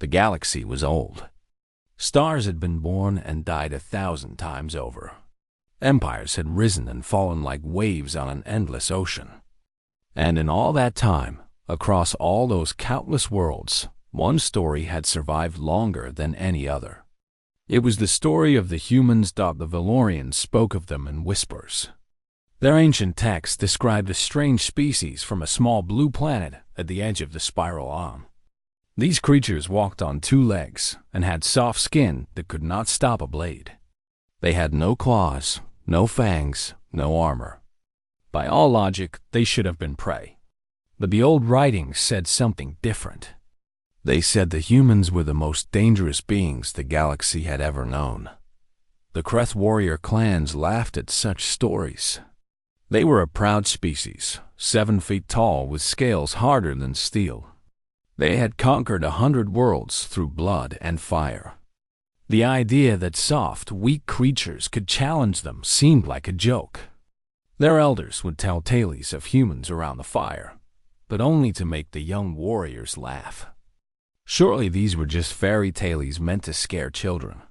The galaxy was old. Stars had been born and died 1,000 times over. Empires had risen and fallen like waves on an endless ocean. And in all that time, across all those countless worlds, one story had survived longer than any other. It was the story of the humans. The Valorians spoke of them in whispers. Their ancient texts described a strange species from a small blue planet at the edge of the spiral arm. These creatures walked on 2 legs and had soft skin that could not stop a blade. They had no claws, no fangs, no armor. By all logic, they should have been prey. But the old writings said something different. They said the humans were the most dangerous beings the galaxy had ever known. The Kreth warrior clans laughed at such stories. They were a proud species, 7 feet tall with scales harder than steel. They had conquered 100 worlds through blood and fire. The idea that soft, weak creatures could challenge them seemed like a joke. Their elders would tell tales of humans around the fire, but only to make the young warriors laugh. Surely these were just fairy tales meant to scare children.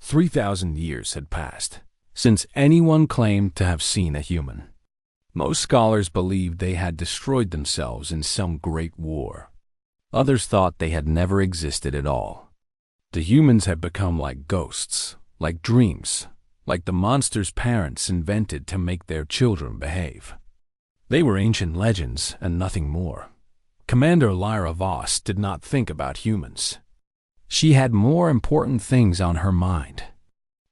3,000 years had passed since anyone claimed to have seen a human. Most scholars believed they had destroyed themselves in some great war. Others thought they had never existed at all. The humans had become like ghosts, like dreams, like the monsters parents invented to make their children behave. They were ancient legends and nothing more. Commander Lyra Voss did not think about humans. She had more important things on her mind.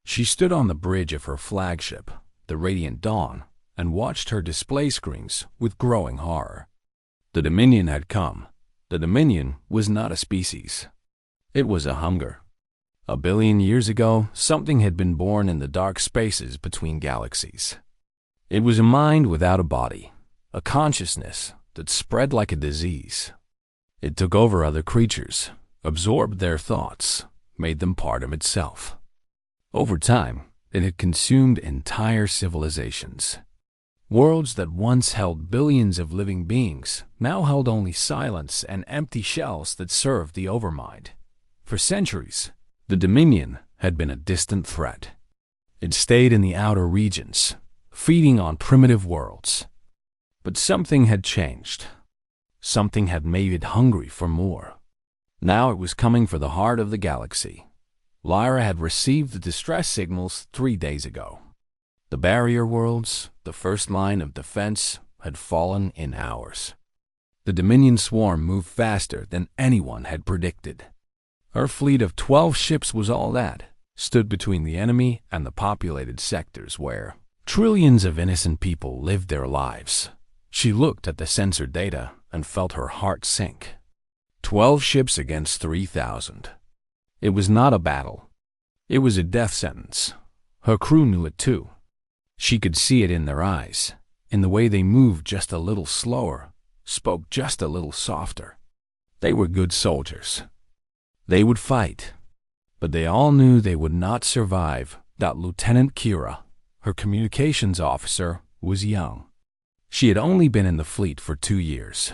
She stood on the bridge of her flagship, the Radiant Dawn, and watched her display screens with growing horror. The Dominion had come. The Dominion was not a species. It was a hunger. 1 billion years ago, something had been born in the dark spaces between galaxies. It was a mind without a body, a consciousness that spread like a disease. It took over other creatures, absorbed their thoughts, made them part of itself. Over time, it had consumed entire civilizations. Worlds that once held billions of living beings now held only silence and empty shells that served the overmind. For centuries, the Dominion had been a distant threat. It stayed in the outer regions, feeding on primitive worlds. But something had changed. Something had made it hungry for more. Now it was coming for the heart of the galaxy. Lyra had received the distress signals 3 days ago. The barrier worlds, the first line of defense, had fallen in hours. The Dominion swarm moved faster than anyone had predicted. Her fleet of 12 ships was all that stood between the enemy and the populated sectors where trillions of innocent people lived their lives. She looked at the sensor data and felt her heart sink. 12 ships against 3,000. It was not a battle. It was a death sentence. Her crew knew it too. She could see it in their eyes, in the way they moved just a little slower, spoke just a little softer. They were good soldiers. They would fight, but they all knew they would not survive. Lieutenant Kira, her communications officer, was young. She had only been in the fleet for 2 years.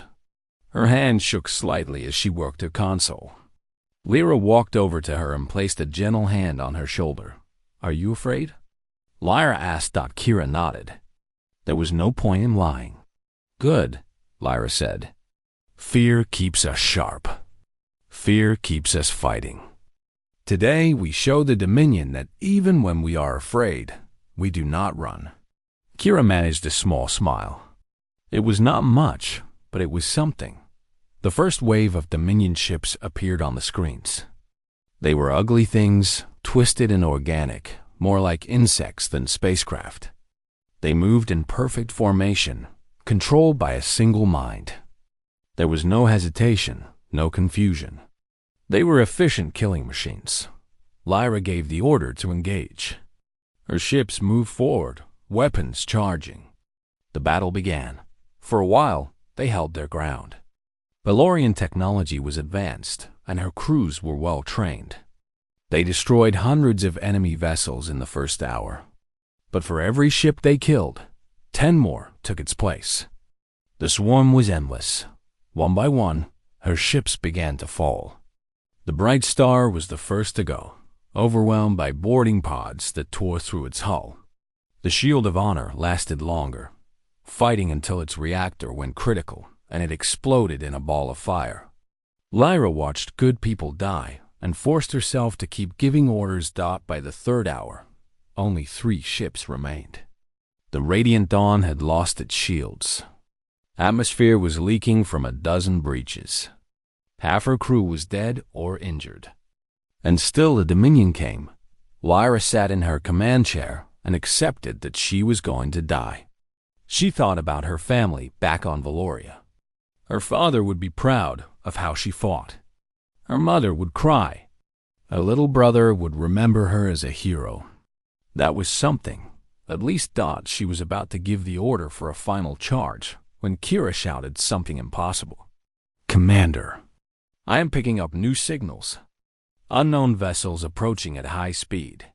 Her hand shook slightly as she worked her console. Lyra walked over to her and placed a gentle hand on her shoulder. "Are you afraid?" Lyra asked. Kira nodded. There was no point in lying. "Good," Lyra said. "Fear keeps us sharp. Fear keeps us fighting. Today we show the Dominion that even when we are afraid, we do not run." Kira managed a small smile. It was not much, but it was something. The first wave of Dominion ships appeared on the screens. They were ugly things, twisted and organic, more like insects than spacecraft. They moved in perfect formation, controlled by a single mind. There was no hesitation, no confusion. They were efficient killing machines. Lyra gave the order to engage. Her ships moved forward, weapons charging. The battle began. For a while, they held their ground. Valorian technology was advanced, and her crews were well trained. They destroyed hundreds of enemy vessels in the first hour. But for every ship they killed, 10 more took its place. The swarm was endless. One by one, her ships began to fall. The bright star was the first to go, overwhelmed by boarding pods that tore through its hull. The Shield of Honor lasted longer, fighting until its reactor went critical and it exploded in a ball of fire. Lyra watched good people die and forced herself to keep giving orders. By the third hour, only 3 ships remained. The Radiant Dawn had lost its shields. Atmosphere was leaking from a dozen breaches. Half her crew was dead or injured. And still the Dominion came. Lyra sat in her command chair and accepted that she was going to die. She thought about her family back on Valoria. Her father would be proud of how she fought. Her mother would cry. Her little brother would remember her as a hero. That was something. At least she was about to give the order for a final charge when Kira shouted something impossible. "Commander, I am picking up new signals. Unknown vessels approaching at high speed."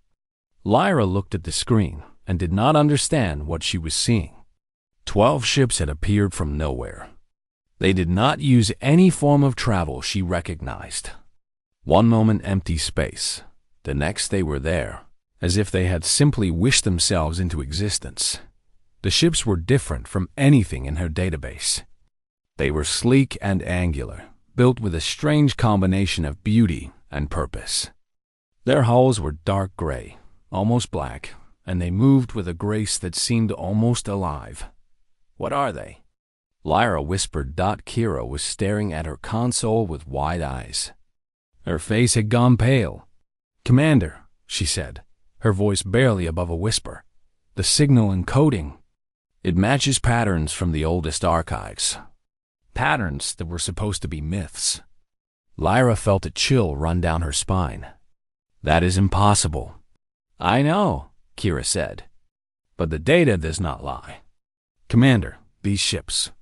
Lyra looked at the screen and did not understand what she was seeing. 12 ships had appeared from nowhere. They did not use any form of travel she recognized. One moment empty space, the next they were there, as if they had simply wished themselves into existence. The ships were different from anything in her database. They were sleek and angular, built with a strange combination of beauty and purpose. Their hulls were dark gray, almost black, and they moved with a grace that seemed almost alive. "What are they?" Lyra whispered. Kira was staring at her console with wide eyes. Her face had gone pale. "Commander," she said, her voice barely above a whisper, "the signal encoding. It matches patterns from the oldest archives. Patterns that were supposed to be myths." Lyra felt a chill run down her spine. "That is impossible." "I know," Kira said, "but the data does not lie. Commander, these ships,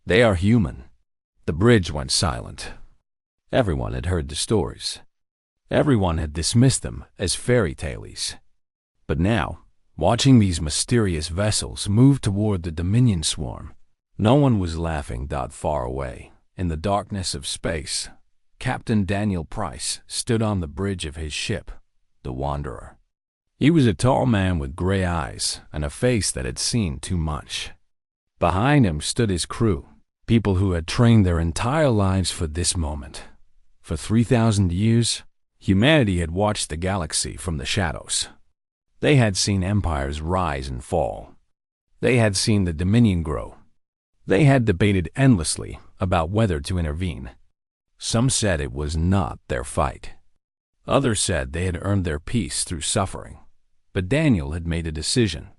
they are human." The bridge went silent. Everyone had heard the stories. Everyone had dismissed them as fairy tales. But now, watching these mysterious vessels move toward the Dominion swarm, no one was laughing. Far away, in the darkness of space, Captain Daniel Price stood on the bridge of his ship, the Wanderer. He was a tall man with gray eyes and a face that had seen too much. Behind him stood his crew, people who had trained their entire lives for this moment. For 3,000 years, humanity had watched the galaxy from the shadows. They had seen empires rise and fall. They had seen the Dominion grow. They had debated endlessly about whether to intervene. Some said it was not their fight. Others said they had earned their peace through suffering. But Daniel had made a decision.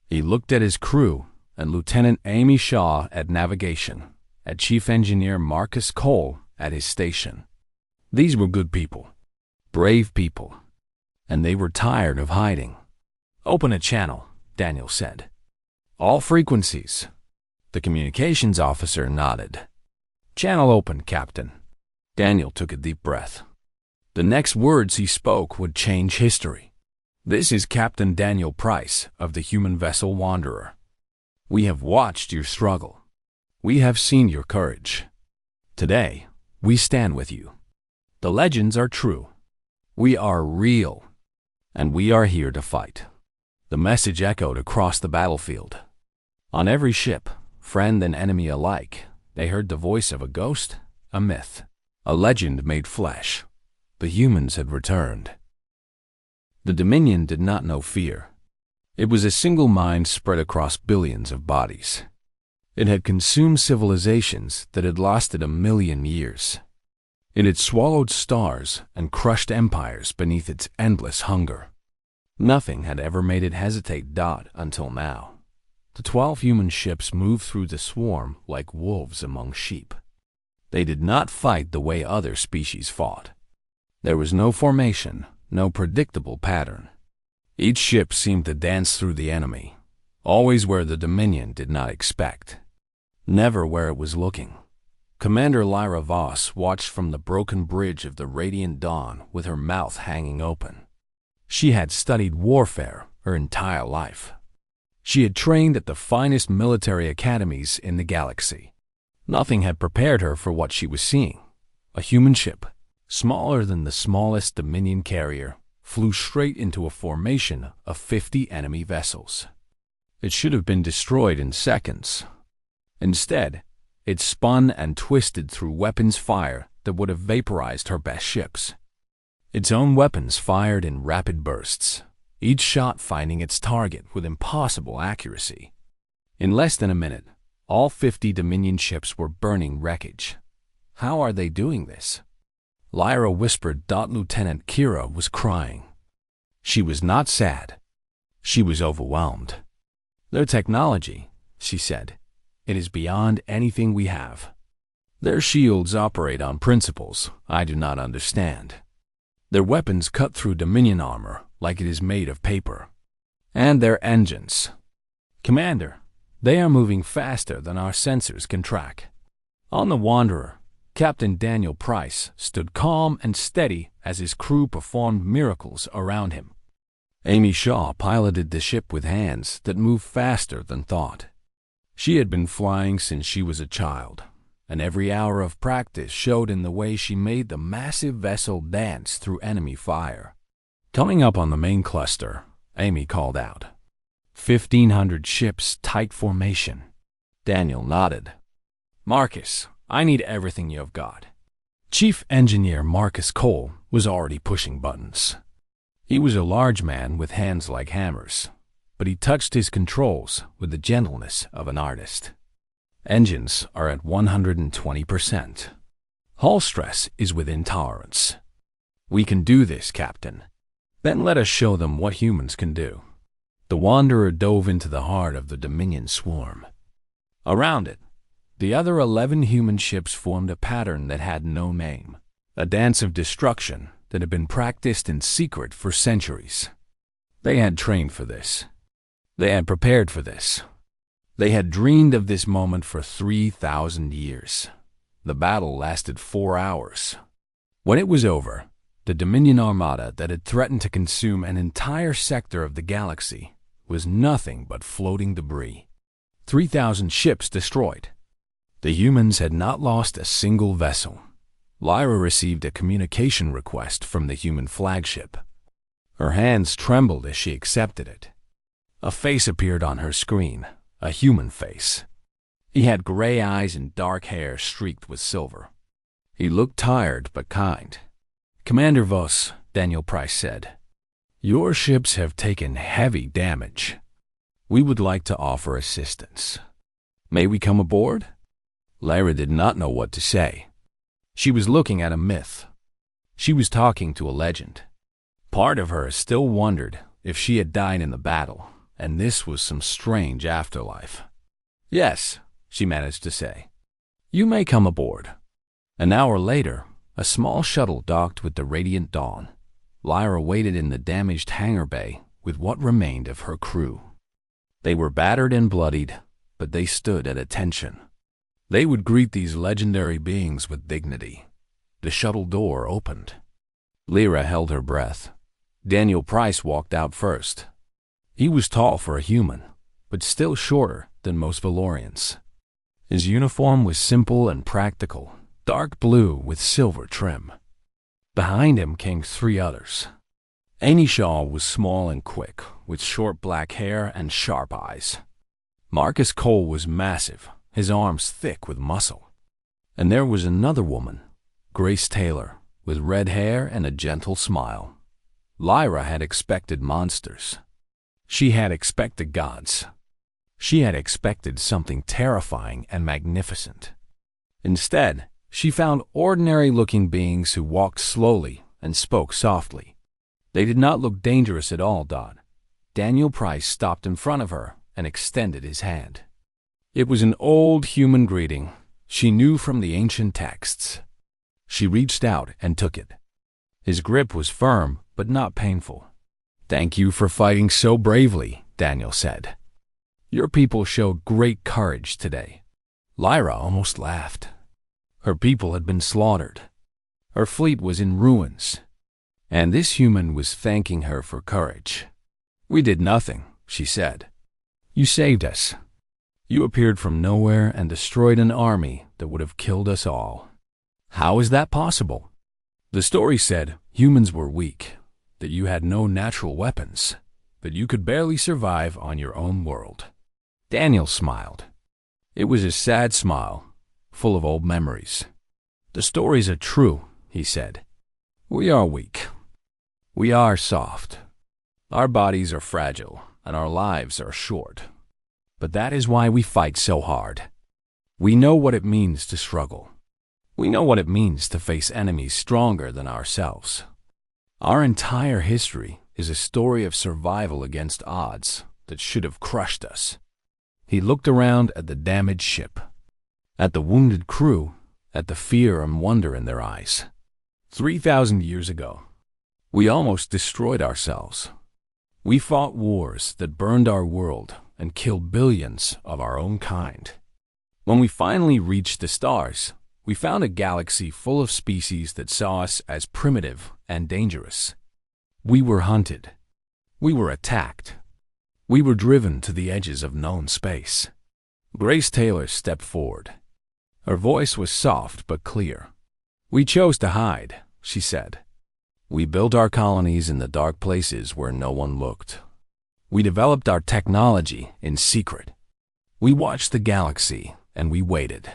He looked at his crew and Lieutenant Amy Shaw at navigation, at Chief Engineer Marcus Cole at his station. These were good people, brave people, and they were tired of hiding. "Open a channel," Daniel said. "All frequencies." The communications officer nodded. "Channel open, Captain." Daniel took a deep breath. The next words he spoke would change history. "This is Captain Daniel Price of the human vessel Wanderer. We have watched your struggle. We have seen your courage. Today, we stand with you. The legends are true. We are real, and we are here to fight." The message echoed across the battlefield. On every ship, friend and enemy alike, they heard the voice of a ghost, a myth, a legend made flesh. The humans had returned. The Dominion did not know fear. It was a single mind spread across billions of bodies. It had consumed civilizations that had lasted 1,000,000 years. It had swallowed stars and crushed empires beneath its endless hunger. Nothing had ever made it hesitate. Until now. The 12 human ships moved through the swarm like wolves among sheep. They did not fight the way other species fought. There was no formation, no predictable pattern. Each ship seemed to dance through the enemy, always where the Dominion did not expect, never where it was looking. Commander Lyra Voss watched from the broken bridge of the Radiant Dawn with her mouth hanging open. She had studied warfare her entire life. She had trained at the finest military academies in the galaxy. Nothing had prepared her for what she was seeing. A human ship, smaller than the smallest Dominion carrier, flew straight into a formation of 50 enemy vessels. It should have been destroyed in seconds. Instead, it spun and twisted through weapons fire that would have vaporized her best ships. Its own weapons fired in rapid bursts, each shot finding its target with impossible accuracy. In less than a minute, all 50 Dominion ships were burning wreckage. How are they doing this? Lyra whispered that Lieutenant Kira was crying. She was not sad. She was overwhelmed. Their technology, she said, it is beyond anything we have. Their shields operate on principles I do not understand. Their weapons cut through Dominion armor like it is made of paper. And their engines. Commander, they are moving faster than our sensors can track. On the Wanderer, Captain Daniel Price stood calm and steady as his crew performed miracles around him. Amy Shaw piloted the ship with hands that moved faster than thought. She had been flying since she was a child, and every hour of practice showed in the way she made the massive vessel dance through enemy fire. Coming up on the main cluster, Amy called out, 1,500 ships, tight formation. Daniel nodded. Marcus, I need everything you've got. Chief Engineer Marcus Cole was already pushing buttons. He was a large man with hands like hammers, but he touched his controls with the gentleness of an artist. Engines are at 120%. Hull stress is within tolerance. We can do this, Captain. Then let us show them what humans can do. The Wanderer dove into the heart of the Dominion swarm. Around it, the other 11 human ships formed a pattern that had no name, a dance of destruction that had been practiced in secret for centuries. They had trained for this. They had prepared for this. They had dreamed of this moment for 3,000 years. The battle lasted 4 hours. When it was over, the Dominion armada that had threatened to consume an entire sector of the galaxy was nothing but floating debris. 3,000 ships destroyed. The humans had not lost a single vessel. Lyra received a communication request from the human flagship. Her hands trembled as she accepted it. A face appeared on her screen, a human face. He had gray eyes and dark hair streaked with silver. He looked tired but kind. Commander Voss, Daniel Price said, your ships have taken heavy damage. We would like to offer assistance. May we come aboard? Lyra did not know what to say. She was looking at a myth. She was talking to a legend. Part of her still wondered if she had died in the battle, and this was some strange afterlife. Yes, she managed to say. You may come aboard. An hour later, a small shuttle docked with the Radiant Dawn. Lyra waited in the damaged hangar bay with what remained of her crew. They were battered and bloodied, but they stood at attention. They would greet these legendary beings with dignity. The shuttle door opened. Lyra held her breath. Daniel Price walked out first. He was tall for a human, but still shorter than most Valorians. His uniform was simple and practical, dark blue with silver trim. Behind him came 3 others. Amy Shaw was small and quick, with short black hair and sharp eyes. Marcus Cole was massive, his arms thick with muscle. And there was another woman, Grace Taylor, with red hair and a gentle smile. Lyra had expected monsters. She had expected gods. She had expected something terrifying and magnificent. Instead, she found ordinary-looking beings who walked slowly and spoke softly. They did not look dangerous at all, Dot. Daniel Price stopped in front of her and extended his hand. It was an old human greeting she knew from the ancient texts. She reached out and took it. His grip was firm but not painful. Thank you for fighting so bravely, Daniel said. Your people showed great courage today. Lyra almost laughed. Her people had been slaughtered. Her fleet was in ruins. And this human was thanking her for courage. We did nothing, she said. You saved us. You appeared from nowhere and destroyed an army that would have killed us all. How is that possible? The story said humans were weak, that you had no natural weapons, that you could barely survive on your own world. Daniel smiled. It was a sad smile, full of old memories. The stories are true, he said. We are weak. We are soft. Our bodies are fragile, and our lives are short. But that is why we fight so hard. We know what it means to struggle. We know what it means to face enemies stronger than ourselves. Our entire history is a story of survival against odds that should have crushed us. He looked around at the damaged ship, at the wounded crew, at the fear and wonder in their eyes. 3,000 years ago, we almost destroyed ourselves. We fought wars that burned our world and killed billions of our own kind. When we finally reached the stars, we found a galaxy full of species that saw us as primitive and dangerous. We were hunted. We were attacked. We were driven to the edges of known space. Grace Taylor stepped forward. Her voice was soft but clear. We chose to hide, she said. We built our colonies in the dark places where no one looked. We developed our technology in secret. We watched the galaxy and we waited.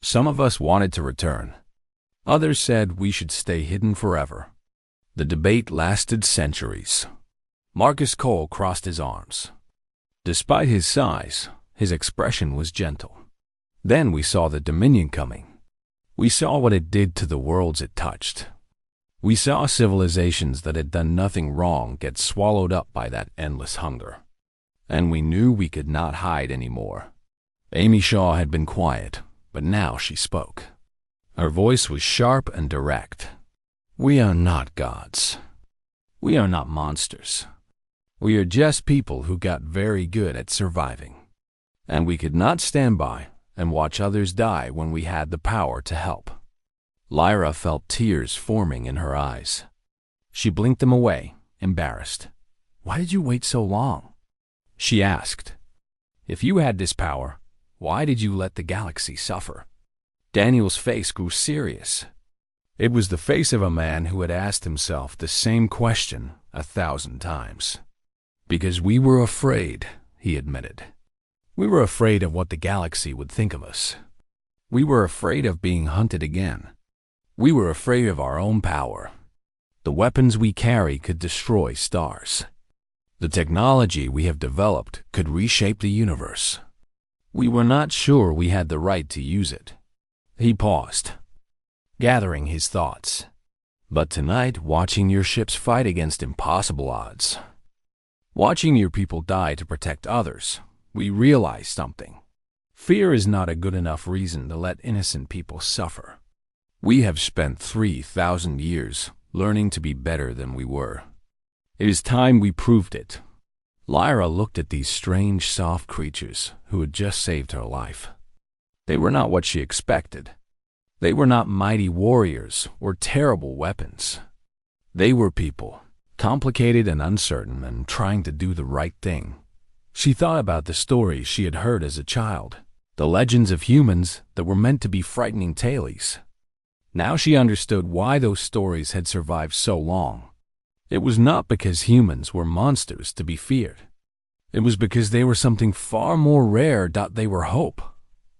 Some of us wanted to return. Others said we should stay hidden forever. The debate lasted centuries. Marcus Cole crossed his arms. Despite his size, his expression was gentle. Then we saw the Dominion coming. We saw what it did to the worlds it touched. We saw civilizations that had done nothing wrong get swallowed up by that endless hunger. And we knew we could not hide anymore. Amy Shaw had been quiet, but now she spoke. Her voice was sharp and direct. We are not gods. We are not monsters. We are just people who got very good at surviving. And we could not stand by and watch others die when we had the power to help. Lyra felt tears forming in her eyes. She blinked them away, embarrassed. Why did you wait so long? She asked. If you had this power, why did you let the galaxy suffer? Daniel's face grew serious. It was the face of a man who had asked himself the same question 1,000 times. Because we were afraid, he admitted. We were afraid of what the galaxy would think of us. We were afraid of being hunted again. We were afraid of our own power. The weapons we carry could destroy stars. The technology we have developed could reshape the universe. We were not sure we had the right to use it. He paused, gathering his thoughts. But tonight, watching your ships fight against impossible odds, watching your people die to protect others, we realized something. Fear is not a good enough reason to let innocent people suffer. We have spent 3,000 years learning to be better than we were. It is time we proved it. Lyra looked at these strange, soft creatures who had just saved her life. They were not what she expected. They were not mighty warriors or terrible weapons. They were people, complicated and uncertain and trying to do the right thing. She thought about the stories she had heard as a child, the legends of humans that were meant to be frightening tales. Now she understood why those stories had survived so long. It was not because humans were monsters to be feared. It was because they were something far more rare. They were hope.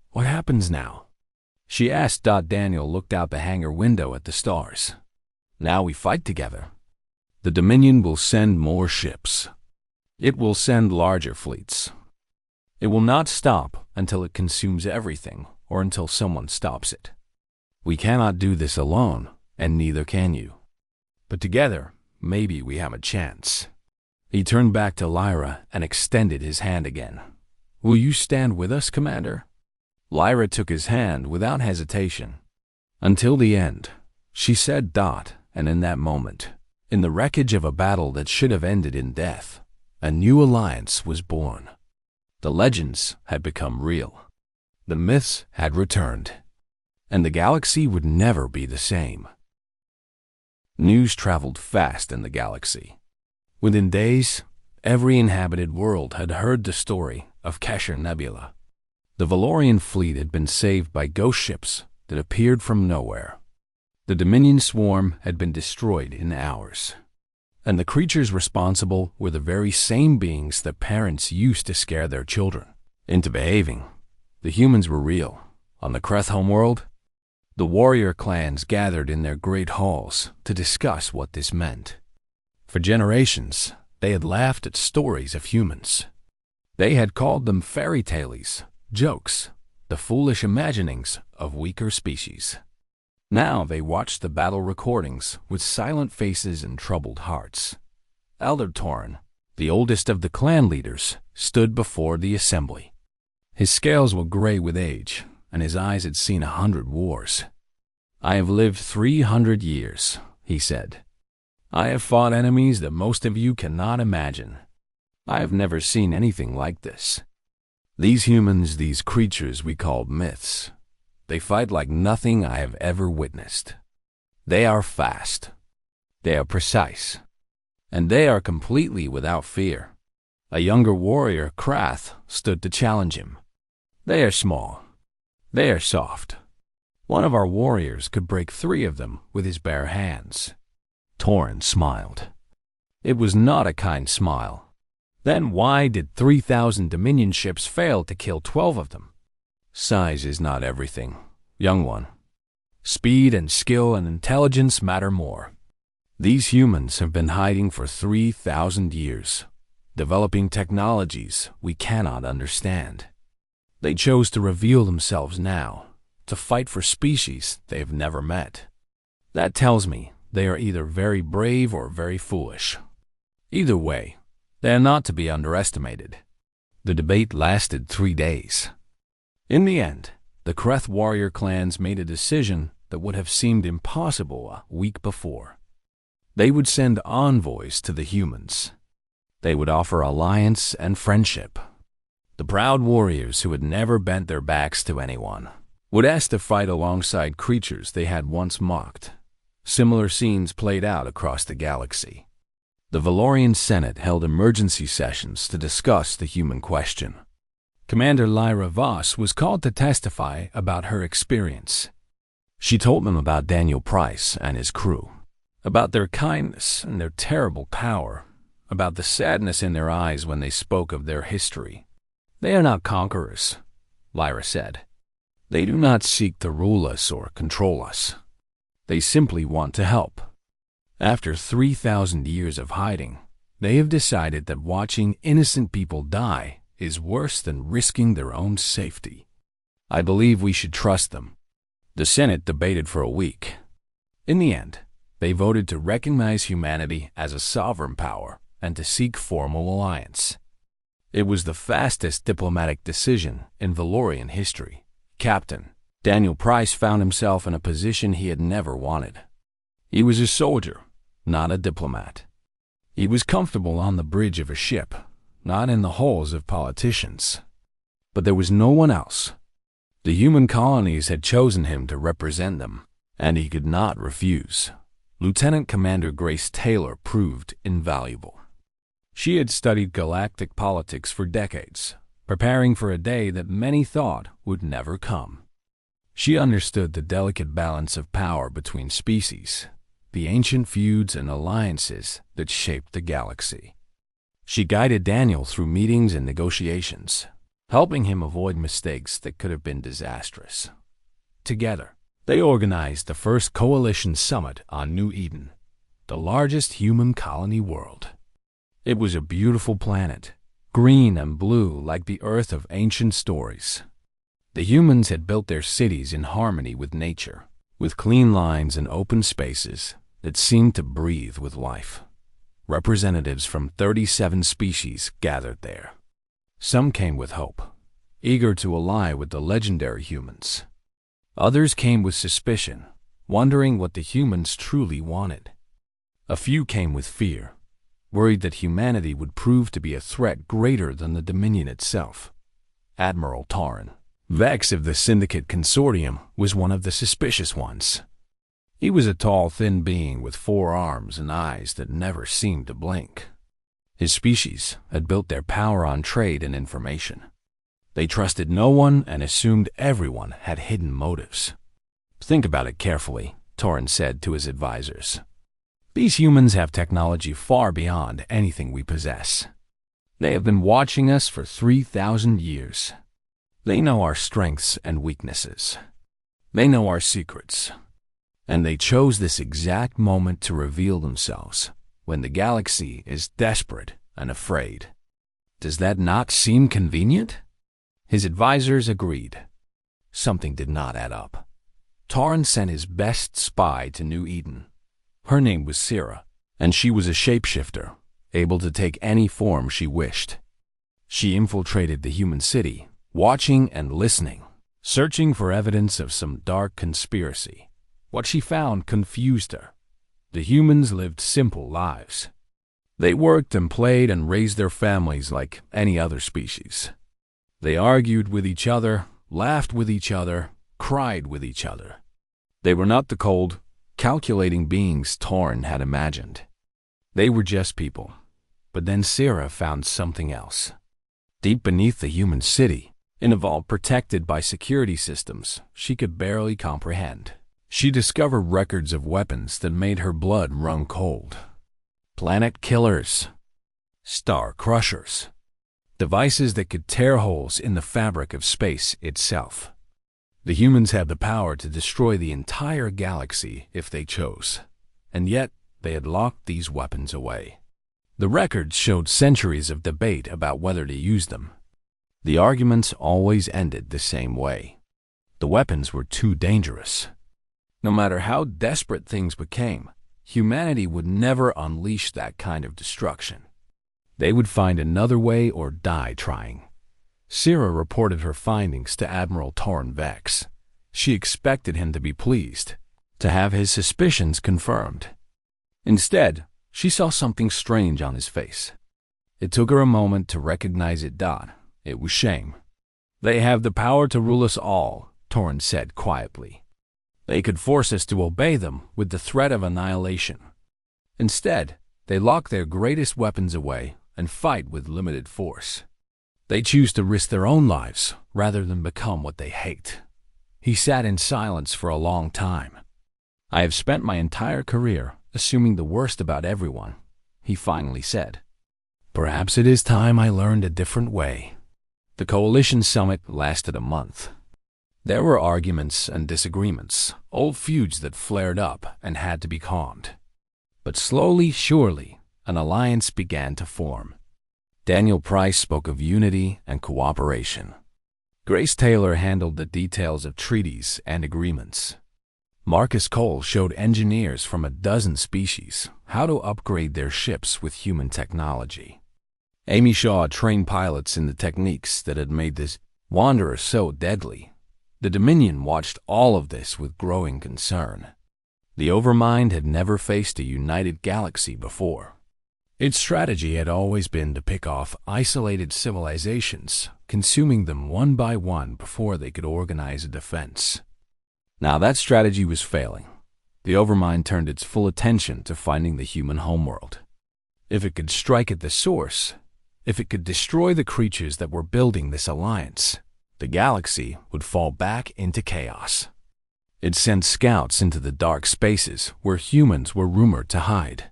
What happens now? She asked. Daniel looked out the hangar window at the stars. Now we fight together. The Dominion will send more ships. It will send larger fleets. It will not stop until it consumes everything or until someone stops it. We cannot do this alone, and neither can you. But together, maybe we have a chance. He turned back to Lyra and extended his hand again. Will you stand with us, Commander? Lyra took his hand without hesitation. Until the end, she said. And in that moment, in the wreckage of a battle that should have ended in death, a new alliance was born. The legends had become real. The myths had returned. And the galaxy would never be the same. News traveled fast in the galaxy. Within days, every inhabited world had heard the story of Kesher Nebula. The Valorian fleet had been saved by ghost ships that appeared from nowhere. The Dominion swarm had been destroyed in hours, and the creatures responsible were the very same beings that parents used to scare their children into behaving. The humans were real. On the Kreth homeworld, the warrior clans gathered in their great halls to discuss what this meant. For generations, they had laughed at stories of humans. They had called them fairy tales, jokes, the foolish imaginings of weaker species. Now they watched the battle recordings with silent faces and troubled hearts. Elder Torin, the oldest of the clan leaders, stood before the assembly. His scales were gray with age, and his eyes had seen 100 wars. "I have lived 300 years," he said. "I have fought enemies that most of you cannot imagine. I have never seen anything like this. These humans, these creatures we called myths, they fight like nothing I have ever witnessed. They are fast. They are precise. And they are completely without fear." A younger warrior, Krath, stood to challenge him. "They are small. They are soft. One of our warriors could break 3 of them with his bare hands." Torin smiled. It was not a kind smile. Then why did 3,000 Dominion ships fail to kill 12 of them? "Size is not everything, young one. Speed and skill and intelligence matter more. These humans have been hiding for 3,000 years, developing technologies we cannot understand. They chose to reveal themselves now, to fight for species they have never met. That tells me they are either very brave or very foolish. Either way, they are not to be underestimated." The debate lasted 3 days. In the end, the Kreth warrior clans made a decision that would have seemed impossible a week before. They would send envoys to the humans. They would offer alliance and friendship. The proud warriors who had never bent their backs to anyone would ask to fight alongside creatures they had once mocked. Similar scenes played out across the galaxy. The Valorian Senate held emergency sessions to discuss the human question. Commander Lyra Voss was called to testify about her experience. She told them about Daniel Price and his crew, about their kindness and their terrible power, about the sadness in their eyes when they spoke of their history. "They are not conquerors," Lyra said. "They do not seek to rule us or control us. They simply want to help. After 3,000 years of hiding, they have decided that watching innocent people die is worse than risking their own safety. I believe we should trust them." The Senate debated for a week. In the end, they voted to recognize humanity as a sovereign power and to seek formal alliance. It was the fastest diplomatic decision in Valorian history. Captain Daniel Price found himself in a position he had never wanted. He was a soldier, not a diplomat. He was comfortable on the bridge of a ship, not in the halls of politicians. But there was no one else. The human colonies had chosen him to represent them, and he could not refuse. Lieutenant Commander Grace Taylor proved invaluable. She had studied galactic politics for decades, preparing for a day that many thought would never come. She understood the delicate balance of power between species, the ancient feuds and alliances that shaped the galaxy. She guided Daniel through meetings and negotiations, helping him avoid mistakes that could have been disastrous. Together, they organized the first coalition summit on New Eden, the largest human colony world. It was a beautiful planet, green and blue like the Earth of ancient stories. The humans had built their cities in harmony with nature, with clean lines and open spaces that seemed to breathe with life. Representatives from 37 species gathered there. Some came with hope, eager to ally with the legendary humans. Others came with suspicion, wondering what the humans truly wanted. A few came with fear, worried that humanity would prove to be a threat greater than the Dominion itself. Admiral Torin, Vex of the Syndicate Consortium, was one of the suspicious ones. He was a tall, thin being with 4 arms and eyes that never seemed to blink. His species had built their power on trade and information. They trusted no one and assumed everyone had hidden motives. "Think about it carefully," Torrin said to his advisors. These humans have technology far beyond anything we possess. They have been watching us for 3,000 years. They know our strengths and weaknesses. They know our secrets. And they chose this exact moment to reveal themselves when the galaxy is desperate and afraid. Does that not seem convenient? His advisors agreed. Something did not add up. Torrin sent his best spy to New Eden. Her name was Sira, and she was a shapeshifter, able to take any form she wished. She infiltrated the human city, watching and listening, searching for evidence of some dark conspiracy. What she found confused her. The humans lived simple lives. They worked and played and raised their families like any other species. They argued with each other, laughed with each other, cried with each other. They were not the cold, calculating beings Torrin had imagined. They were just people. But then Sira found something else. Deep beneath the human city, in a vault protected by security systems she could barely comprehend, she discovered records of weapons that made her blood run cold. Planet killers, star crushers, devices that could tear holes in the fabric of space itself. The humans had the power to destroy the entire galaxy if they chose, and yet they had locked these weapons away. The records showed centuries of debate about whether to use them. The arguments always ended the same way. The weapons were too dangerous. No matter how desperate things became, humanity would never unleash that kind of destruction. They would find another way or die trying. Sira reported her findings to Admiral Torrin Vex. She expected him to be pleased, to have his suspicions confirmed. Instead, she saw something strange on his face. It took her a moment to recognize it. It was shame. They have the power to rule us all, Torrin said quietly. They could force us to obey them with the threat of annihilation. Instead, they lock their greatest weapons away and fight with limited force. They choose to risk their own lives rather than become what they hate. He sat in silence for a long time. I have spent my entire career assuming the worst about everyone, he finally said. Perhaps it is time I learned a different way. The Coalition Summit lasted a month. There were arguments and disagreements, old feuds that flared up and had to be calmed. But slowly, surely, an alliance began to form. Daniel Price spoke of unity and cooperation. Grace Taylor handled the details of treaties and agreements. Marcus Cole showed engineers from a dozen species how to upgrade their ships with human technology. Amy Shaw trained pilots in the techniques that had made this Wanderer so deadly. The Dominion watched all of this with growing concern. The Overmind had never faced a united galaxy before. Its strategy had always been to pick off isolated civilizations, consuming them one by one before they could organize a defense. Now that strategy was failing. The Overmind turned its full attention to finding the human homeworld. If it could strike at the source, if it could destroy the creatures that were building this alliance, the galaxy would fall back into chaos. It sent scouts into the dark spaces where humans were rumored to hide.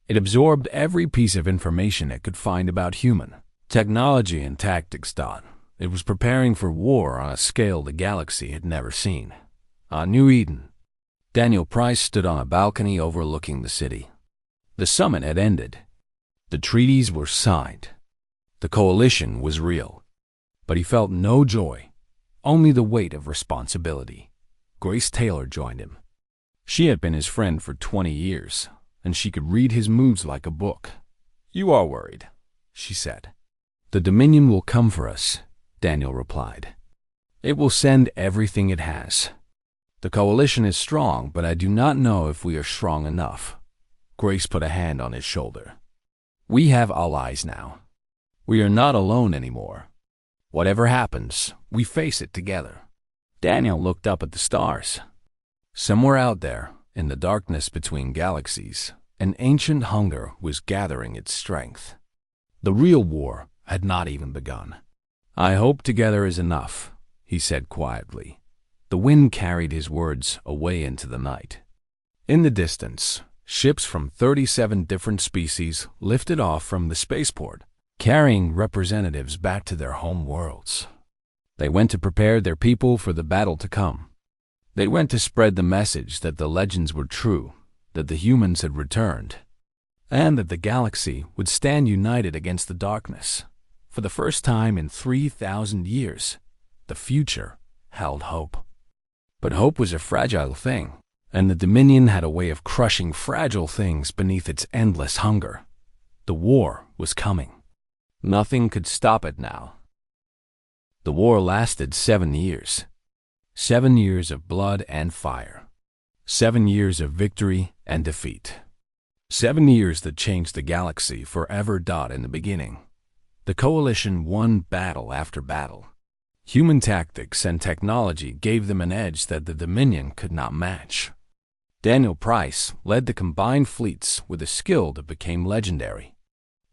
It absorbed every piece of information it could find about human technology and tactics. It was preparing for war on a scale the galaxy had never seen. On New Eden, Daniel Price stood on a balcony overlooking the city. The summit had ended. The treaties were signed. The coalition was real. But he felt no joy, only the weight of responsibility. Grace Taylor joined him. She had been his friend for 20 years, and she could read his moods like a book. "You are worried," she said. "The Dominion will come for us," Daniel replied. "It will send everything it has. The coalition is strong, but I do not know if we are strong enough." Grace put a hand on his shoulder. "We have allies now. We are not alone anymore. Whatever happens, we face it together." Daniel looked up at the stars. Somewhere out there, in the darkness between galaxies, an ancient hunger was gathering its strength. The real war had not even begun. "I hope together is enough," he said quietly. The wind carried his words away into the night. In the distance, ships from 37 different species lifted off from the spaceport, carrying representatives back to their home worlds. They went to prepare their people for the battle to come. They went to spread the message that the legends were true, that the humans had returned, and that the galaxy would stand united against the darkness. For the first time in 3,000 years, the future held hope. But hope was a fragile thing, and the Dominion had a way of crushing fragile things beneath its endless hunger. The war was coming. Nothing could stop it now. The war lasted 7 years. 7 years of blood and fire. 7 years of victory and defeat. 7 years that changed the galaxy forever. In the beginning, the Coalition won battle after battle. Human tactics and technology gave them an edge that the Dominion could not match. Daniel Price led the combined fleets with a skill that became legendary.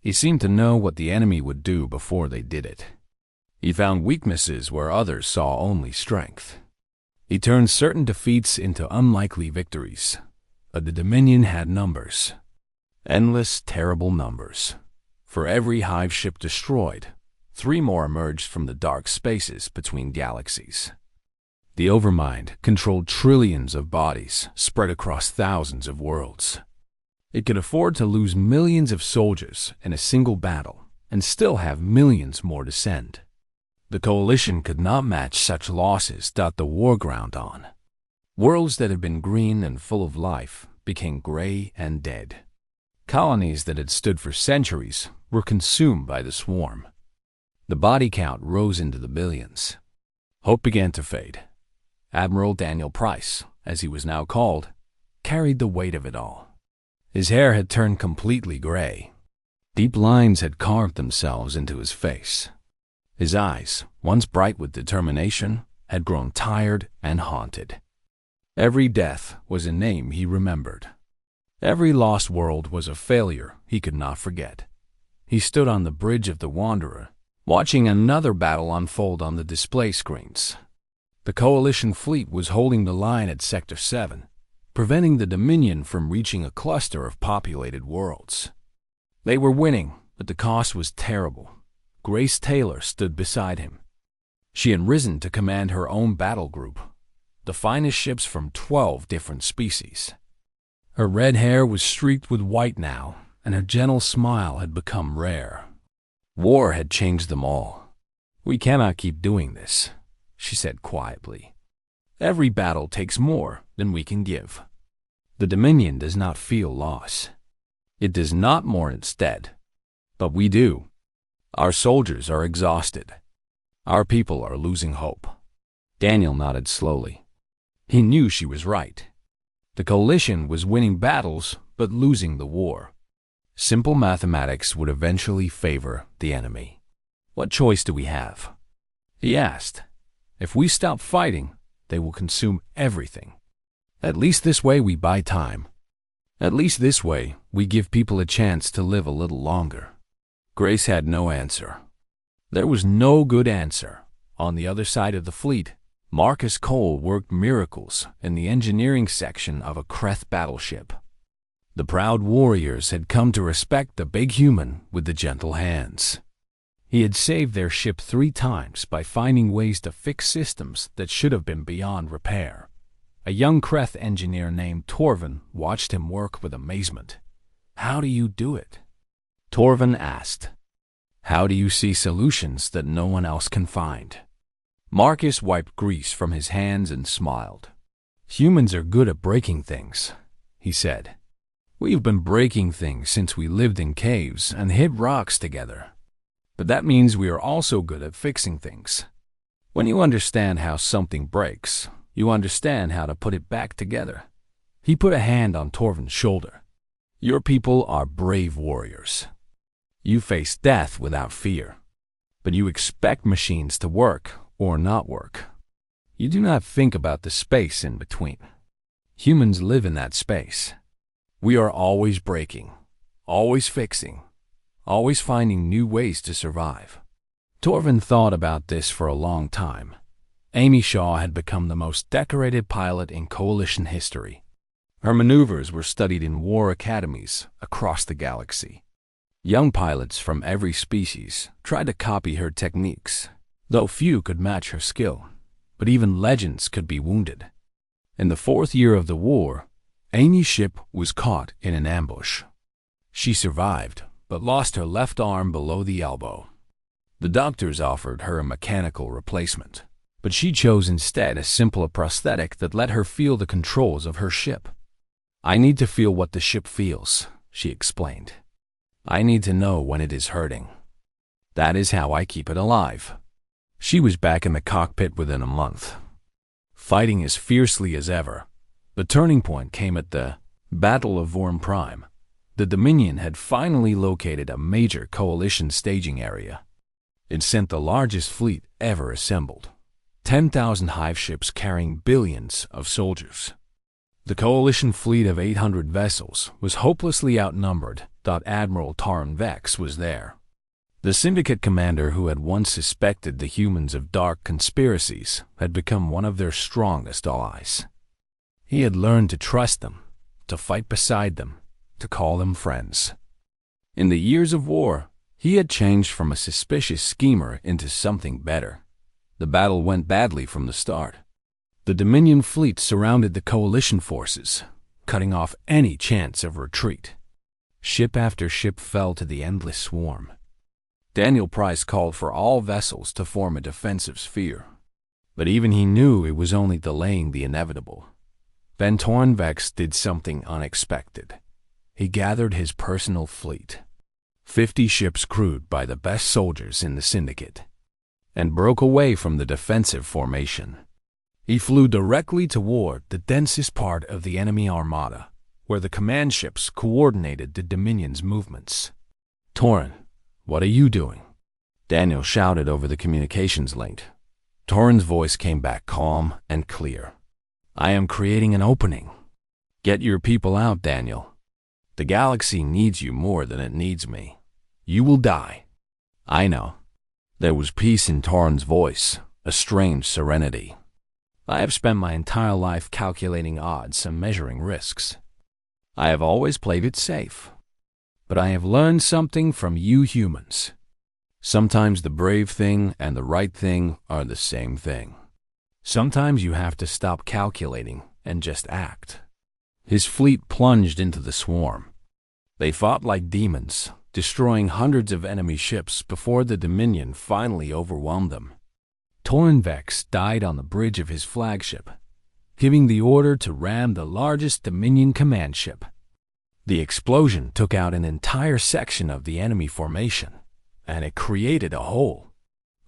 He seemed to know what the enemy would do before they did it. He found weaknesses where others saw only strength. He turned certain defeats into unlikely victories. But the Dominion had numbers. Endless, terrible numbers. For every hive ship destroyed, 3 more emerged from the dark spaces between galaxies. The Overmind controlled trillions of bodies spread across thousands of worlds. It could afford to lose millions of soldiers in a single battle and still have millions more to send. The Coalition could not match such losses. The war ground on. Worlds that had been green and full of life became gray and dead. Colonies that had stood for centuries were consumed by the swarm. The body count rose into the billions. Hope began to fade. Admiral Daniel Price, as he was now called, carried the weight of it all. His hair had turned completely gray. Deep lines had carved themselves into his face. His eyes, once bright with determination, had grown tired and haunted. Every death was a name he remembered. Every lost world was a failure he could not forget. He stood on the bridge of the Wanderer, watching another battle unfold on the display screens. The Coalition fleet was holding the line at Sector 7, preventing the Dominion from reaching a cluster of populated worlds. They were winning, but the cost was terrible. Grace Taylor stood beside him. She had risen to command her own battle group, the finest ships from 12 different species. Her red hair was streaked with white now, and her gentle smile had become rare. War had changed them all. "We cannot keep doing this," she said quietly. "Every battle takes more than we can give. The Dominion does not feel loss. It does not mourn its dead. But we do. Our soldiers are exhausted. Our people are losing hope." Daniel nodded slowly. He knew she was right. The Coalition was winning battles, but losing the war. Simple mathematics would eventually favor the enemy. "What choice do we have?" he asked. "If we stop fighting, they will consume everything. At least this way we buy time. At least this way we give people a chance to live a little longer." Grace had no answer. There was no good answer. On the other side of the fleet, Marcus Cole worked miracles in the engineering section of a Kreth battleship. The proud warriors had come to respect the big human with the gentle hands. He had saved their ship 3 times by finding ways to fix systems that should have been beyond repair. A young Kreth engineer named Torvin watched him work with amazement. "How do you do it?" Torvin asked. "How do you see solutions that no one else can find?" Marcus wiped grease from his hands and smiled. "Humans are good at breaking things," he said. "We've been breaking things since we lived in caves and hit rocks together. But that means we are also good at fixing things. When you understand how something breaks, you understand how to put it back together." He put a hand on Torvin's shoulder. "Your people are brave warriors. You face death without fear, but you expect machines to work or not work. You do not think about the space in between. Humans live in that space. We are always breaking, always fixing, always finding new ways to survive." Torvin thought about this for a long time. Amy Shaw had become the most decorated pilot in Coalition history. Her maneuvers were studied in war academies across the galaxy. Young pilots from every species tried to copy her techniques, though few could match her skill, but even legends could be wounded. In the 4th year of the war, Amy's ship was caught in an ambush. She survived, but lost her left arm below the elbow. The doctors offered her a mechanical replacement, but she chose instead a simple prosthetic that let her feel the controls of her ship. "I need to feel what the ship feels," she explained. "I need to know when it is hurting. That is how I keep it alive." She was back in the cockpit within a month, fighting as fiercely as ever. The turning point came at the Battle of Vorm Prime. The Dominion had finally located a major coalition staging area. It sent the largest fleet ever assembled, 10,000 hive ships carrying billions of soldiers. The coalition fleet of 800 vessels was hopelessly outnumbered. Admiral Tarn Vex was there. The syndicate commander who had once suspected the humans of dark conspiracies had become one of their strongest allies. He had learned to trust them, to fight beside them, to call them friends. In the years of war, he had changed from a suspicious schemer into something better. The battle went badly from the start. The Dominion fleet surrounded the coalition forces, cutting off any chance of retreat. Ship after ship fell to the endless swarm. Daniel Price called for all vessels to form a defensive sphere, but even he knew it was only delaying the inevitable. Then Tarn Vex did something unexpected. He gathered his personal fleet, 50 ships crewed by the best soldiers in the syndicate, and broke away from the defensive formation. He flew directly toward the densest part of the enemy armada, where the command ships coordinated the Dominion's movements. "Torrin, what are you doing?" Daniel shouted over the communications link. Torrin's voice came back calm and clear. "I am creating an opening. Get your people out, Daniel. The galaxy needs you more than it needs me. You will die." "I know." There was peace in Torrin's voice, a strange serenity. "I have spent my entire life calculating odds and measuring risks. I have always played it safe. But I have learned something from you humans. Sometimes the brave thing and the right thing are the same thing. Sometimes you have to stop calculating and just act." His fleet plunged into the swarm. They fought like demons, destroying hundreds of enemy ships before the Dominion finally overwhelmed them. Tarn Vex died on the bridge of his flagship, giving the order to ram the largest Dominion command ship. The explosion took out an entire section of the enemy formation, and it created a hole.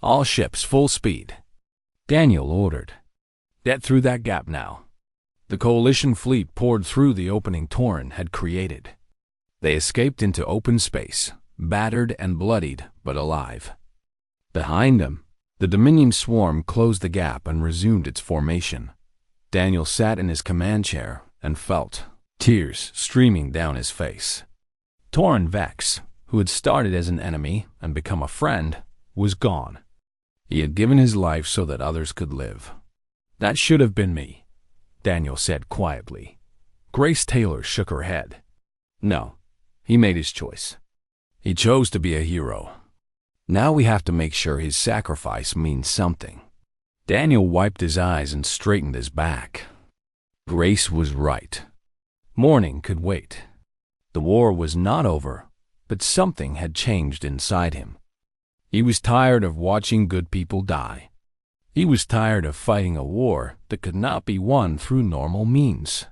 "All ships full speed," Daniel ordered. "Get through that gap now." The coalition fleet poured through the opening Torrin had created. They escaped into open space, battered and bloodied, but alive. Behind them, the Dominion swarm closed the gap and resumed its formation. Daniel sat in his command chair and felt tears streaming down his face. Tarn Vex, who had started as an enemy and become a friend, was gone. He had given his life so that others could live. "That should have been me," Daniel said quietly. Grace Taylor shook her head. "No, he made his choice. He chose to be a hero. Now we have to make sure his sacrifice means something." Daniel wiped his eyes and straightened his back. Grace was right. Morning could wait. The war was not over, but something had changed inside him. He was tired of watching good people die. He was tired of fighting a war that could not be won through normal means.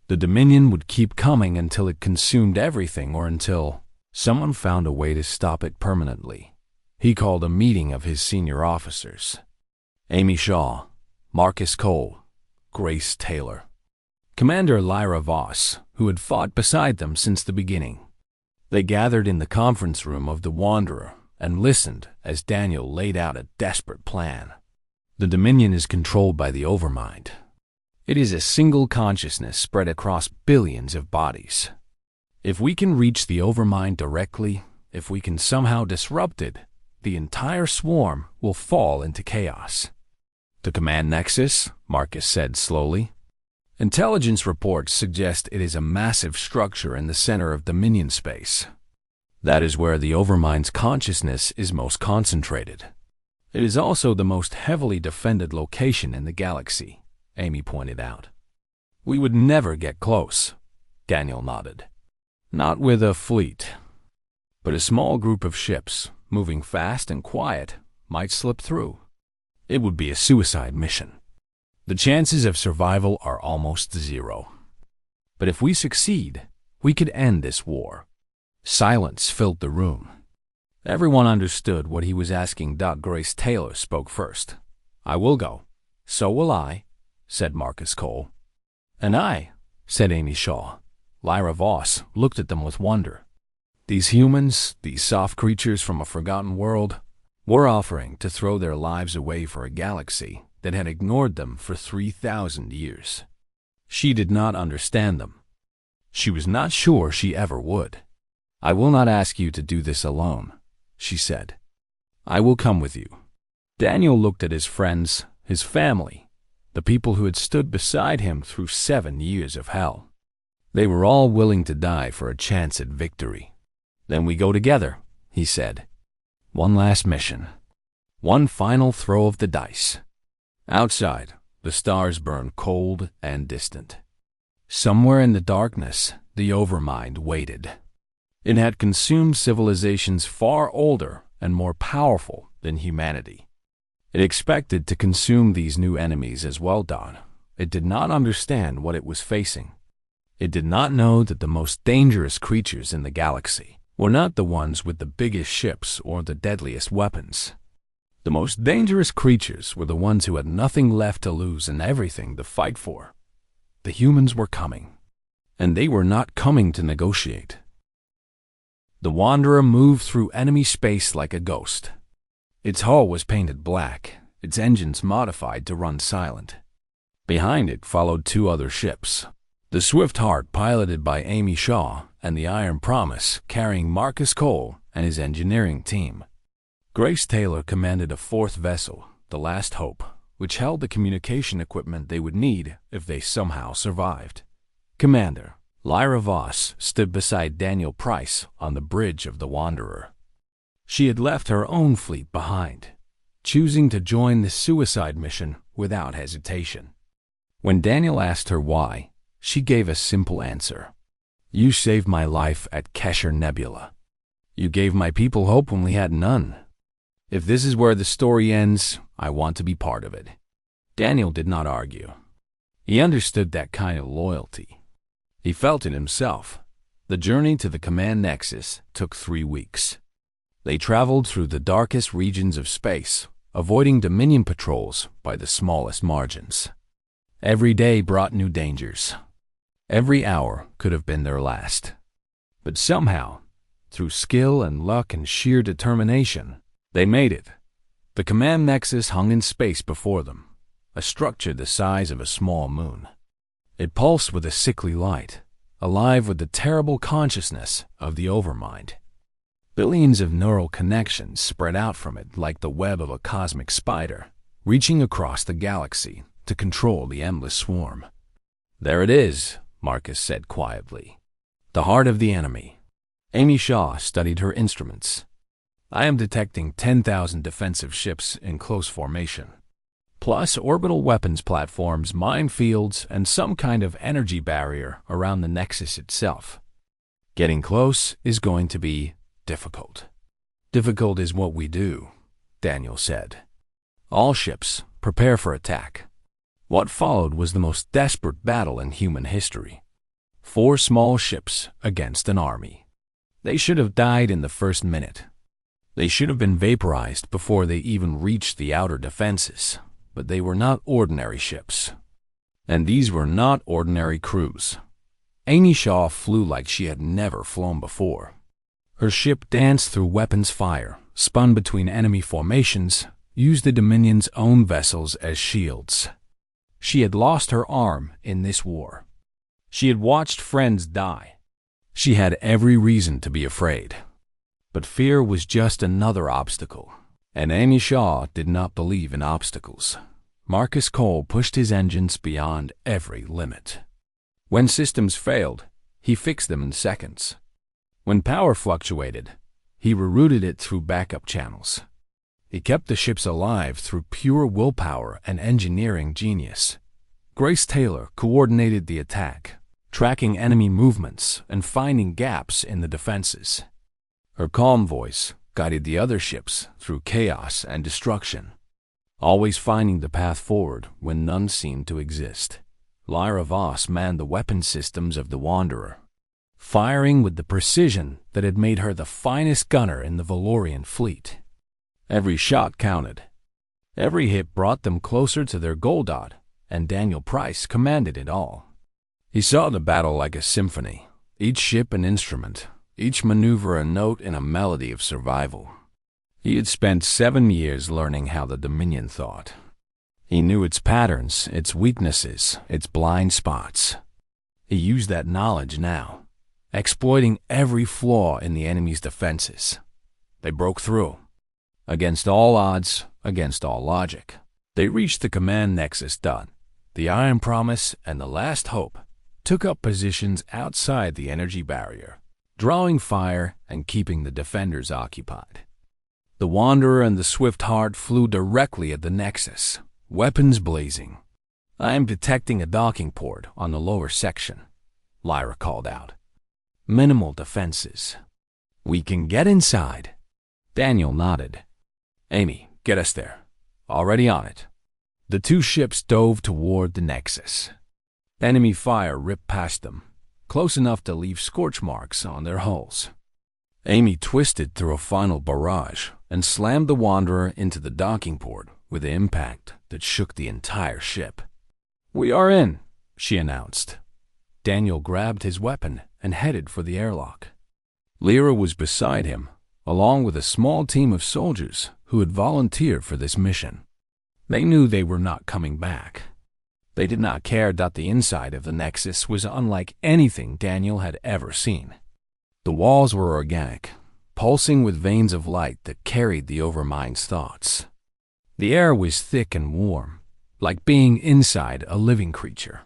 The Dominion would keep coming until it consumed everything or until someone found a way to stop it permanently. He called a meeting of his senior officers. Amy Shaw, Marcus Cole, Grace Taylor, Commander Lyra Voss, who had fought beside them since the beginning. They gathered in the conference room of the Wanderer and listened as Daniel laid out a desperate plan. The Dominion is controlled by the Overmind. It is a single consciousness spread across billions of bodies. If we can reach the Overmind directly, if we can somehow disrupt it, the entire swarm will fall into chaos. "The command nexus," Marcus said slowly. Intelligence reports suggest it is a massive structure in the center of Dominion space. That is where the Overmind's consciousness is most concentrated. It is also the most heavily defended location in the galaxy, Amy pointed out. We would never get close, Daniel nodded. Not with a fleet. But a small group of ships, moving fast and quiet, might slip through. It would be a suicide mission. The chances of survival are almost zero. But if we succeed, we could end this war. Silence filled the room. Everyone understood what he was asking. Grace Taylor spoke first. I will go. So will I, said Marcus Cole. And I, said Amy Shaw. Lyra Voss looked at them with wonder. These humans, these soft creatures from a forgotten world, were offering to throw their lives away for a galaxy that had ignored them for 3,000 years. She did not understand them. She was not sure she ever would. I will not ask you to do this alone, she said. I will come with you. Daniel looked at his friends, his family, the people who had stood beside him through 7 years of hell. They were all willing to die for a chance at victory. Then we go together, he said. One last mission. One final throw of the dice. Outside, the stars burned cold and distant. Somewhere in the darkness, the Overmind waited. It had consumed civilizations far older and more powerful than humanity. It expected to consume these new enemies as well, Don. It did not understand what it was facing. It did not know that the most dangerous creatures in the galaxy were not the ones with the biggest ships or the deadliest weapons. The most dangerous creatures were the ones who had nothing left to lose and everything to fight for. The humans were coming, and they were not coming to negotiate. The Wanderer moved through enemy space like a ghost. Its hull was painted black, its engines modified to run silent. Behind it followed 2 other ships. The Swift Heart, piloted by Amy Shaw, and the Iron Promise, carrying Marcus Cole and his engineering team. Grace Taylor commanded a 4th vessel, the Last Hope, which held the communication equipment they would need if they somehow survived. Commander Lyra Voss stood beside Daniel Price on the bridge of the Wanderer. She had left her own fleet behind, choosing to join the suicide mission without hesitation. When Daniel asked her why, she gave a simple answer. You saved my life at Kesher Nebula. You gave my people hope when we had none. If this is where the story ends, I want to be part of it. Daniel did not argue. He understood that kind of loyalty. He felt it himself. The journey to the command nexus took 3 weeks. They traveled through the darkest regions of space, avoiding Dominion patrols by the smallest margins. Every day brought new dangers. Every hour could have been their last. But somehow, through skill and luck and sheer determination, they made it. The command nexus hung in space before them, a structure the size of a small moon. It pulsed with a sickly light, alive with the terrible consciousness of the Overmind. Billions of neural connections spread out from it like the web of a cosmic spider, reaching across the galaxy to control the endless swarm. There it is, Marcus said quietly. The heart of the enemy. Amy Shaw studied her instruments. I am detecting 10,000 defensive ships in close formation, plus orbital weapons platforms, minefields, and some kind of energy barrier around the Nexus itself. Getting close is going to be difficult. Difficult is what we do, Daniel said. All ships, prepare for attack. What followed was the most desperate battle in human history. 4 small ships against an army. They should have died in the first minute. They should have been vaporized before they even reached the outer defenses, but they were not ordinary ships. And these were not ordinary crews. Amy Shaw flew like she had never flown before. Her ship danced through weapons fire, spun between enemy formations, used the Dominion's own vessels as shields. She had lost her arm in this war. She had watched friends die. She had every reason to be afraid. But fear was just another obstacle, and Amy Shaw did not believe in obstacles. Marcus Cole pushed his engines beyond every limit. When systems failed, he fixed them in seconds. When power fluctuated, he rerouted it through backup channels. He kept the ships alive through pure willpower and engineering genius. Grace Taylor coordinated the attack, tracking enemy movements and finding gaps in the defenses. Her calm voice guided the other ships through chaos and destruction, always finding the path forward when none seemed to exist. Lyra Voss manned the weapon systems of the Wanderer, firing with the precision that had made her the finest gunner in the Valorian fleet. Every shot counted. Every hit brought them closer to their goal dot, and Daniel Price commanded it all. He saw the battle like a symphony, each ship an instrument, each maneuver a note in a melody of survival. He had spent 7 years learning how the Dominion thought. He knew its patterns, its weaknesses, its blind spots. He used that knowledge now, exploiting every flaw in the enemy's defenses. They broke through. Against all odds, against all logic, they reached the command nexus dot. The Iron Promise and the Last Hope took up positions outside the energy barrier, drawing fire and keeping the defenders occupied. The Wanderer and the Swift Heart flew directly at the nexus, weapons blazing. "I am detecting a docking port on the lower section," Lyra called out. "Minimal defenses. We can get inside." Daniel nodded. "Amy, get us there. Already on it." The two ships dove toward the nexus. Enemy fire ripped past them, close enough to leave scorch marks on their hulls. Amy twisted through a final barrage and slammed the Wanderer into the docking port with an impact that shook the entire ship. "We are in," she announced. Daniel grabbed his weapon and headed for the airlock. Lyra was beside him, along with a small team of soldiers who had volunteered for this mission. They knew they were not coming back. They did not care that the inside of the Nexus was unlike anything Daniel had ever seen. The walls were organic, pulsing with veins of light that carried the Overmind's thoughts. The air was thick and warm, like being inside a living creature.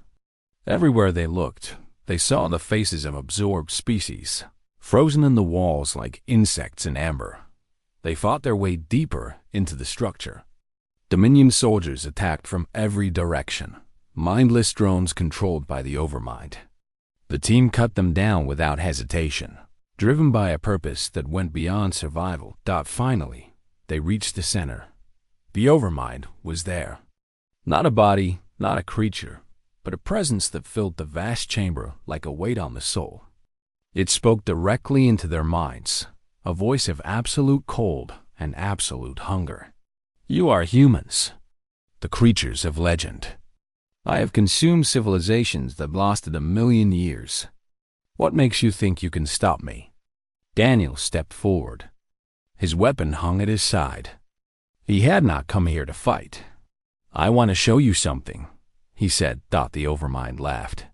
Everywhere they looked, they saw the faces of absorbed species, frozen in the walls like insects in amber. They fought their way deeper into the structure. Dominion soldiers attacked from every direction, mindless drones controlled by the Overmind. The team cut them down without hesitation, driven by a purpose that went beyond survival. Finally, they reached the center. The Overmind was there. Not a body, not a creature, but a presence that filled the vast chamber like a weight on the soul. It spoke directly into their minds, a voice of absolute cold and absolute hunger. "You are humans, the creatures of legend. I have consumed civilizations that lasted 1,000,000 years. What makes you think you can stop me?" Daniel stepped forward. His weapon hung at his side. He had not come here to fight. "I want to show you something," he said. The Overmind laughed.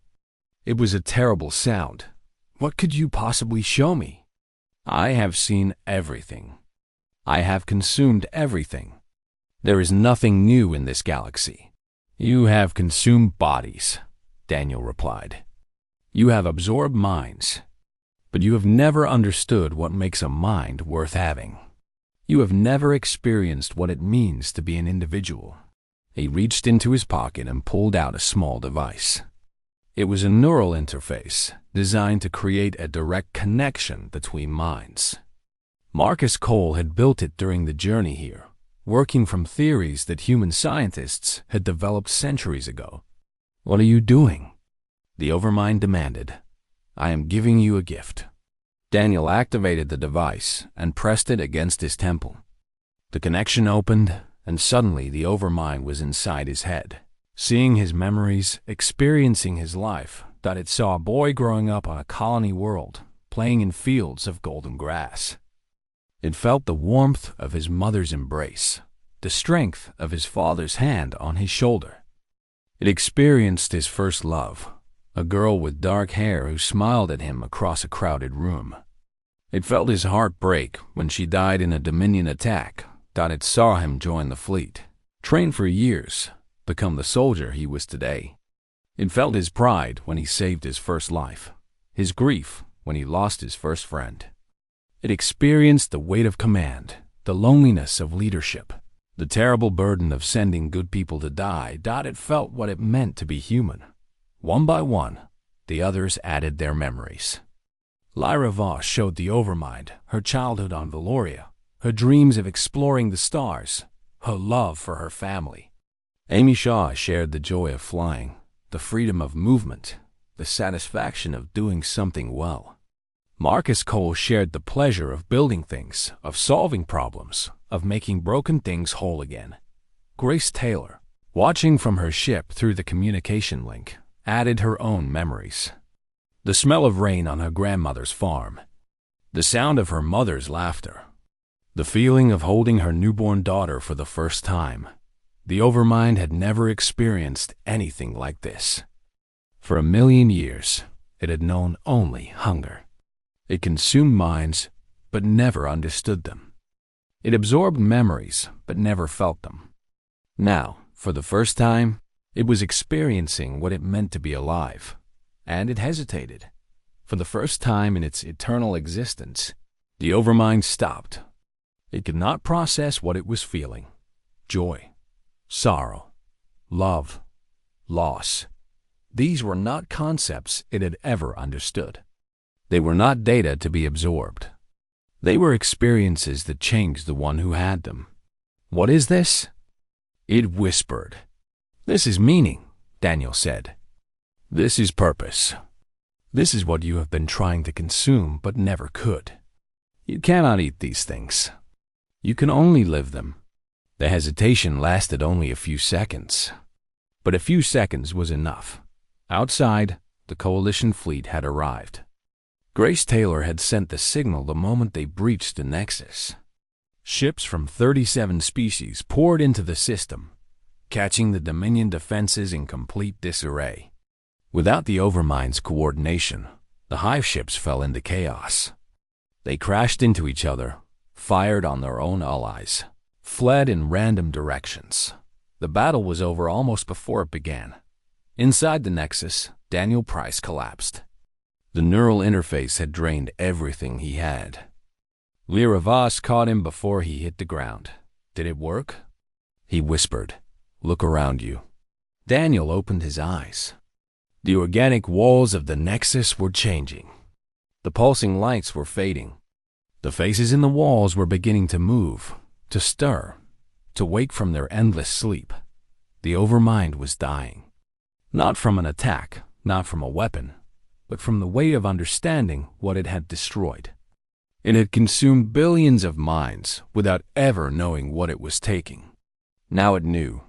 It was a terrible sound. "What could you possibly show me?" "I have seen everything. I have consumed everything. There is nothing new in this galaxy." "You have consumed bodies," Daniel replied. "You have absorbed minds, but you have never understood what makes a mind worth having. You have never experienced what it means to be an individual." He reached into his pocket and pulled out a small device. It was a neural interface designed to create a direct connection between minds. Marcus Cole had built it during the journey here, working from theories that human scientists had developed centuries ago. "What are you doing?" the Overmind demanded. "I am giving you a gift." Daniel activated the device and pressed it against his temple. The connection opened, and suddenly the Overmind was inside his head, seeing his memories, experiencing his life. It saw a boy growing up on a colony world, playing in fields of golden grass. It felt the warmth of his mother's embrace, the strength of his father's hand on his shoulder. It experienced his first love, a girl with dark hair who smiled at him across a crowded room. It felt his heart break when she died in a Dominion attack. It saw him join the fleet, train for years, become the soldier he was today. It felt his pride when he saved his first life, his grief when he lost his first friend. It experienced the weight of command, the loneliness of leadership, the terrible burden of sending good people to die. It felt what it meant to be human. One by one, the others added their memories. Lyra Voss showed the Overmind her childhood on Valoria, her dreams of exploring the stars, her love for her family. Amy Shaw shared the joy of flying, the freedom of movement, the satisfaction of doing something well. Marcus Cole shared the pleasure of building things, of solving problems, of making broken things whole again. Grace Taylor, watching from her ship through the communication link, added her own memories. The smell of rain on her grandmother's farm, the sound of her mother's laughter, the feeling of holding her newborn daughter for the first time. The Overmind had never experienced anything like this. For 1,000,000 years, it had known only hunger. It consumed minds, but never understood them. It absorbed memories, but never felt them. Now, for the first time, it was experiencing what it meant to be alive, and it hesitated. For the first time in its eternal existence, the Overmind stopped. It could not process what it was feeling: joy, sorrow, love, loss. These were not concepts it had ever understood. They were not data to be absorbed. They were experiences that changed the one who had them. What is this? It whispered. This is meaning, Daniel said. This is purpose. This is what you have been trying to consume but never could. You cannot eat these things. You can only live them. The hesitation lasted only a few seconds. But a few seconds was enough. Outside, the Coalition fleet had arrived. Grace Taylor had sent the signal the moment they breached the Nexus. Ships from 37 species poured into the system, catching the Dominion defenses in complete disarray. Without the Overmind's coordination, the Hive ships fell into chaos. They crashed into each other, fired on their own allies, fled in random directions. The battle was over almost before it began. Inside the Nexus, Daniel Price collapsed. The neural interface had drained everything he had. Lyra Voss caught him before he hit the ground. Did it work? He whispered, "Look around you." Daniel opened his eyes. The organic walls of the Nexus were changing. The pulsing lights were fading. The faces in the walls were beginning to move, to stir, to wake from their endless sleep. The Overmind was dying. Not from an attack, not from a weapon, but from the weight of understanding what it had destroyed. It had consumed billions of minds without ever knowing what it was taking. Now it knew,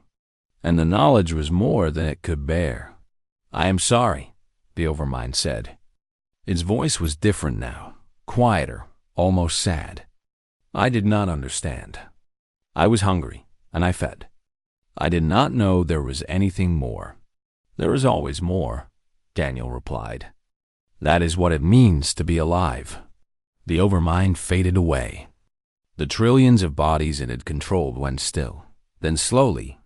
and the knowledge was more than it could bear. "I am sorry," the Overmind said. Its voice was different now, quieter, almost sad. "I did not understand. I was hungry, and I fed. I did not know there was anything more." "There is always more," Daniel replied. "That is what it means to be alive." The Overmind faded away. The trillions of bodies it had controlled went still, then slowly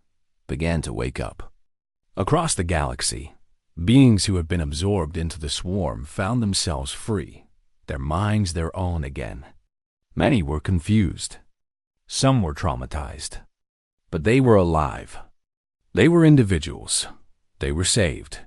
began to wake up. Across the galaxy, beings who had been absorbed into the swarm found themselves free, their minds their own again. Many were confused. Some were traumatized. But they were alive. They were individuals. They were saved.